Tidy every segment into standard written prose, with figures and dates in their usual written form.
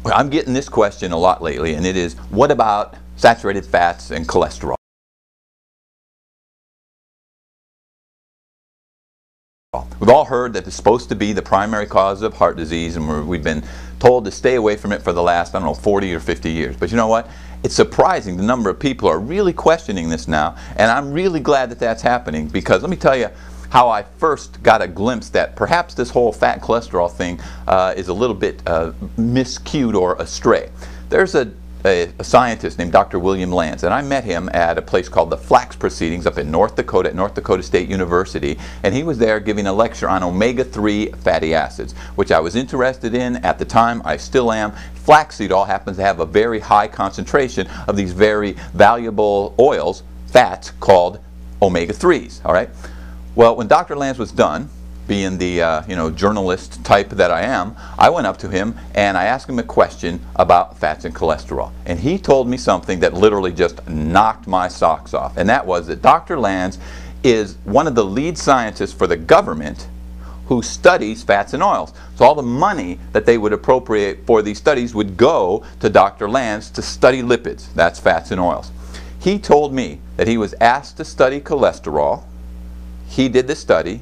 I'm getting this question a lot lately, and it is, what about saturated fats and cholesterol? We've all heard that it's supposed to be the primary cause of heart disease, and we've been told to stay away from it for the last, I don't know, 40 or 50 years. But you know what? It's surprising the number of people are really questioning this now, and I'm really glad that that's happening, because let me tell you how I first got a glimpse that perhaps this whole fat and cholesterol thing is a little bit miscued or astray. There's a scientist named Dr. William Lanz, and I met him at a place called the Flax Proceedings up in North Dakota at North Dakota State University, and he was there giving a lecture on omega-3 fatty acids, which I was interested in at the time. I still am. Flaxseed oil happens to have a very high concentration of these very valuable oils, fats, called omega-3s. All right. Well, when Dr. Lanz was done, being the journalist type that I am, I went up to him and I asked him a question about fats and cholesterol. And he told me something that literally just knocked my socks off. And that was that Dr. Lanz is one of the lead scientists for the government who studies fats and oils. So all the money that they would appropriate for these studies would go to Dr. Lanz to study lipids. That's fats and oils. He told me that he was asked to study cholesterol. He did the study,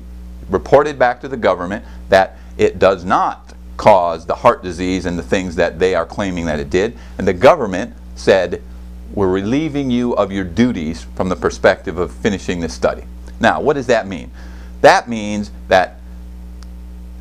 reported back to the government that it does not cause the heart disease and the things that they are claiming that it did. And the government said, we're relieving you of your duties from the perspective of finishing this study. Now, what does that mean? That means that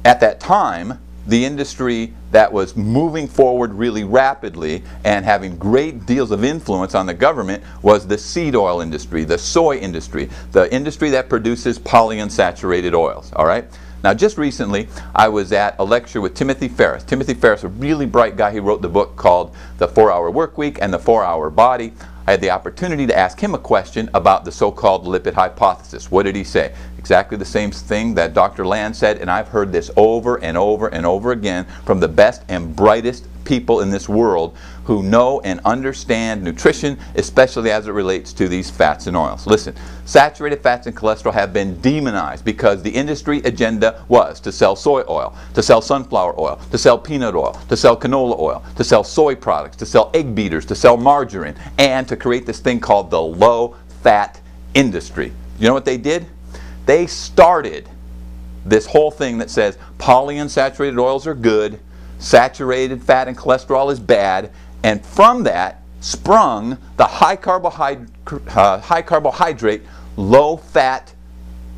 at that time, the industry that was moving forward really rapidly and having great deals of influence on the government was the seed oil industry, the soy industry, the industry that produces polyunsaturated oils. All right? Now, just recently, I was at a lecture with Timothy Ferriss. Timothy Ferriss, a really bright guy. He wrote the book called The 4-Hour Workweek and The 4-Hour Body. I had the opportunity to ask him a question about the so-called lipid hypothesis. What did he say? Exactly the same thing that Dr. Lanz said, and I've heard this over and over and over again from the best and brightest people in this world who know and understand nutrition, especially as it relates to these fats and oils. Listen, saturated fats and cholesterol have been demonized because the industry agenda was to sell soy oil, to sell sunflower oil, to sell peanut oil, to sell canola oil, to sell soy products, to sell egg beaters, to sell margarine, and to create this thing called the low-fat industry. You know what they did? They started this whole thing that says polyunsaturated oils are good, saturated fat and cholesterol is bad, and from that sprung the high carbohydrate, low fat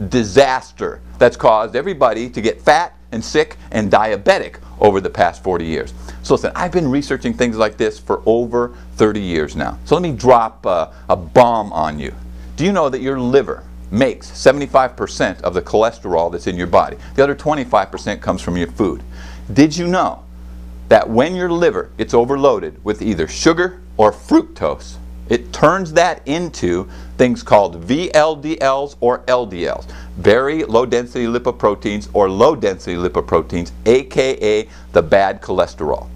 disaster that's caused everybody to get fat and sick and diabetic over the past 40 years. So listen, I've been researching things like this for over 30 years now. So let me drop a bomb on you. Do you know that your liver makes 75% of the cholesterol that's in your body? The other 25% comes from your food. Did you know that when your liver gets overloaded with either sugar or fructose, it turns that into things called VLDLs or LDLs, very low density lipoproteins or low density lipoproteins, aka the bad cholesterol.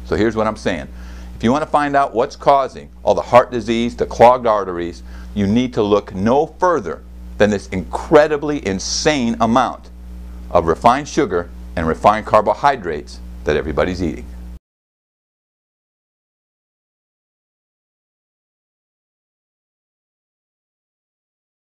So here's what I'm saying. If you want to find out what's causing all the heart disease, the clogged arteries, you need to look no further than this incredibly insane amount of refined sugar and refined carbohydrates that everybody's eating.